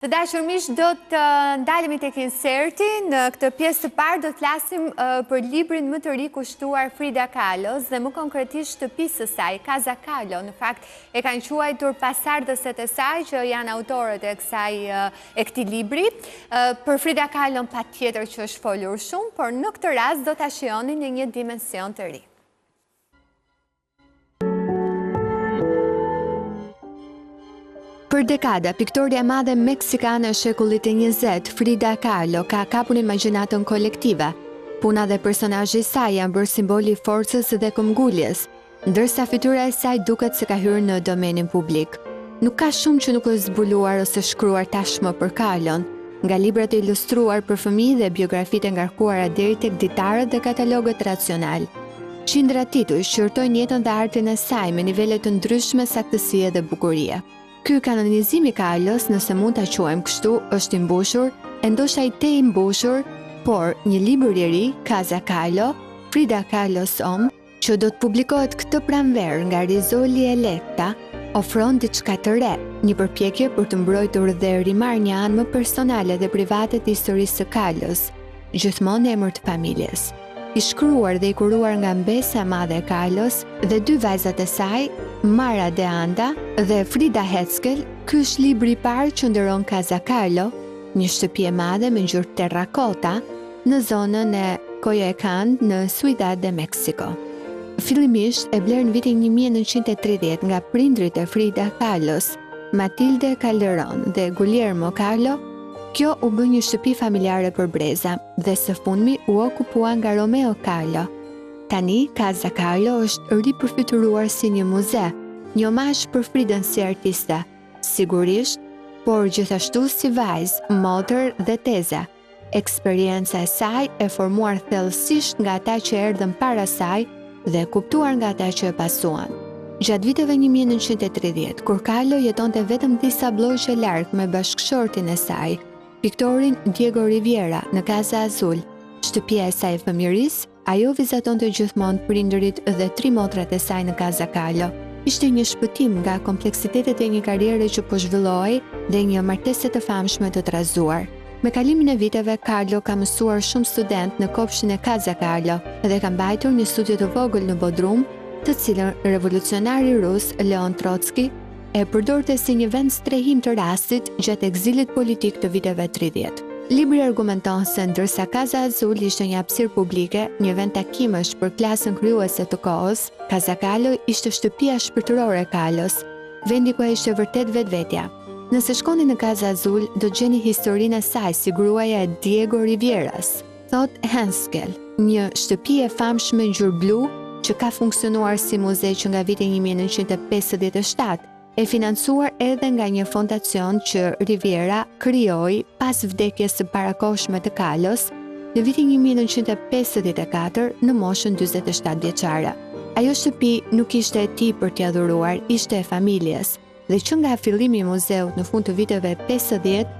Të dashur miq, do të ndalemi tek inserti. Në këtë pjesë të parë do të flasim për librin më të ri kushtuar Frida Kahlos dhe më konkretisht shtëpisë së saj, Casa Kahlo. Në fakt e kanë quajtur pasardhëset e saj që janë autorët e këtij libri. Për Frida Kahlon patjetër që është folur shumë, por në këtë rast do ta shihoni në një dimension të ri. Për dekada, piktorja e madhe meksikane e shekullit e 20, Frida Kahlo, ka kapur imagjinatën kolektive. Puna dhe personazhi i saj janë bërë simboli i forcës dhe këmbguljes, ndërsa fytyra e saj duket se ka hyrë në domenin publik. Nuk ka shumë që nuk është zbuluar ose shkruar tashmë për Kahlon, nga librat e ilustruar për fëmijë dhe biografitë e ngarkuara deri tek ditarët dhe katalogët racional. Qindra tituj shqyrtojnë jetën dhe artin e saj me nivele të ndryshme saktësie dhe bukurie. Ky kanonizim i Kahlos, nëse mund ta quajmë kështu, është i mbushur, e ndoshta i te i mbushur, por një libër i ri, Casa Kahlo, Frida Kahlos Om, që do të publikohet këtë pranverë nga Rizzoli e Letta, ofron diçka të re, një përpjekje për të mbrojtur dhe rimarrë një anë më personale dhe private të historisë së Kahlos, gjithmonë emër të familjes. I shkruar dhe i kuruar nga mbesa e madhe e Kahlos dhe dy vajzat e saj, Mara de Anda dhe Frida Hetzel, ky është libri i parë që ndëron Casa Kahlo, një shtëpi e madhe me ngjyrë terrakota në zonën e Coyoacán në Ciudad de México. Fillimisht e bler në vitin 1930 nga prindrit e Frida Kahlos, Matilde Calderón dhe Guillermo Kahlo. Kjo u bë një shtëpi familjare për breza dhe së fundmi u okupua nga Romeo Kahlo. Tani, Casa Kahlo është ripërfituar si një muze, një omazh për Fridën si artiste, sigurisht, por gjithashtu si vajzë, motër dhe teze. Eksperjenca e saj e formuar thellësisht nga ata që erdhën para saj dhe kuptuar nga ata që e pasuan. Gjatë viteve 1930, kur Kahlo jetonte vetëm disa bllogje larg me bashkëshortin e saj, piktorin Diego Rivera në Casa Azul, shtëpia e saj e fëmijërisë, ajo vizatonte gjithmonë prindërit dhe tri motrat e saj në Casa Kahlo. Ishte një shpëtim nga kompleksitetet e një karriere që po zhvillohej dhe një martese të famshme të trazuar. Me kalimin e viteve, Kahlo ka mësuar shumë student në kopshin e Casa Kahlo dhe ka mbajtur një studio të vogël në Bodrum, të cilën revolucionari rus Leon Trotski e përdorte si një vend strehim të rastit gjatë ekzilit politik të viteve 30. Libri argumenton se ndërsa Casa Azul ishte një hapësirë publike, një vend takimesh për klasën krijuese të kohës, Casa Kahlo ishte shtëpia shpirtërore e Kahlos, vendi ku ai ishte vërtet vetvetja. Nëse shkoni në Casa Azul, do të gjeni historinë e saj si gruaja e Diego Riveras, thot Henskel, një shtëpi e famshme ngjyrë blu që ka funksionuar si muze që nga viti 1957, e financuar edhe nga një fondacion që Rivera krijoi pas vdekjes së parakohshme të Kahlos në vitin 1954 në moshën 47 vjeçare. Ajo shtëpi nuk ishte e tij për t'i adhuruar, ishte e familjes, dhe që nga fillimi i muzeut në fund të viteve 50,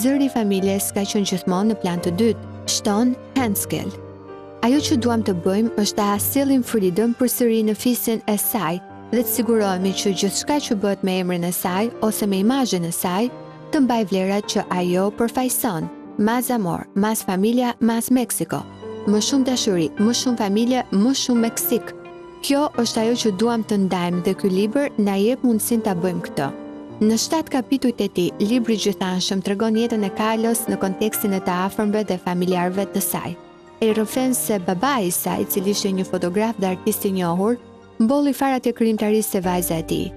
zëri i familjes ka qenë gjithmonë në plan të dytë, shton Henskel. Ajo që duam të bëjmë është ta sillim Fridën përsëri në fisin e saj dhe të sigurohemi që gjithçka që bëhet me emrin e saj ose me imazhin e saj të mbajë vlerat që ajo përfaqëson. Más amor, más familia, más Mexico. Më shumë dashuri, më shumë familje, më shumë Meksik. Kjo është ajo që duam të ndajmë dhe ky libër na jep mundësinë ta bëjmë këtë. Në 7 kapitujt e tij, libri gjithanshëm tregon jetën e Kahlos në kontekstin e të afërmve dhe familjarëve të saj. E rrëfen se babai i saj, i cili ishte një fotograf dhe artist i njohur, mbolli farat e krijimtarisë së vajza e tij.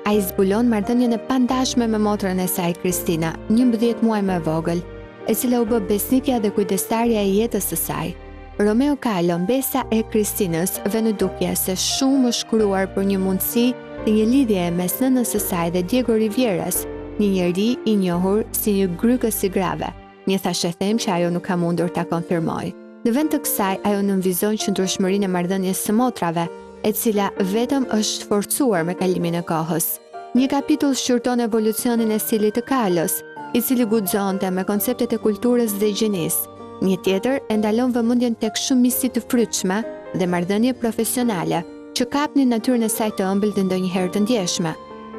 Ai zbulon marrëdhënien e pandashme me motrën e saj Kristina, 11 muaj më e vogël, e cila u bë besnikja dhe kujdestarja e jetës së saj. Romeo Kahlo, mbesa e Kristinës, vë në dukje se shumë është shkruar për një mundësi të një lidhje mes nënës së saj dhe Diego Riveras, një njeri i njohur si një grykës i grave. Një thashë them që ajo nuk ka mundur ta konfirmoj. Në vend të kësaj, ajo nënvizon qëndrueshmërinë e marrëdhënies së motrave, e cila vetëm është forcuar me kalimin e kohës. Një kapitull shqyrton evolucionin e stilit të Kahlos, i cili guxonte me konceptet e kulturës dhe gjinisë. Një tjetër e ndalon vëmendjen tek shumësi të frytshme dhe marrëdhënie profesionale, që kapnin natyrën e saj të ëmbël dhe ndonjëherë të ndjeshme.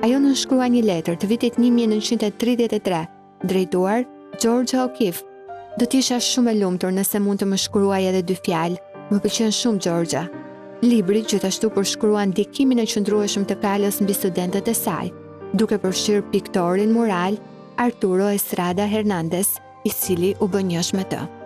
Ajo nënshkrua një letër të vitit 1933 drejtuar Georgia O'Keeffe. Do t'isha shumë e lumtur nëse mund të më shkruaj edhe 2 fjalë. Më pëlqen shumë Georgia. Libri gjithashtu përshkruan ndikimin e qëndrueshëm të Kalës mbi studentët e saj, duke përfshirë piktorin mural Arturo Estrada Hernandez, i cili u bë njësh me të.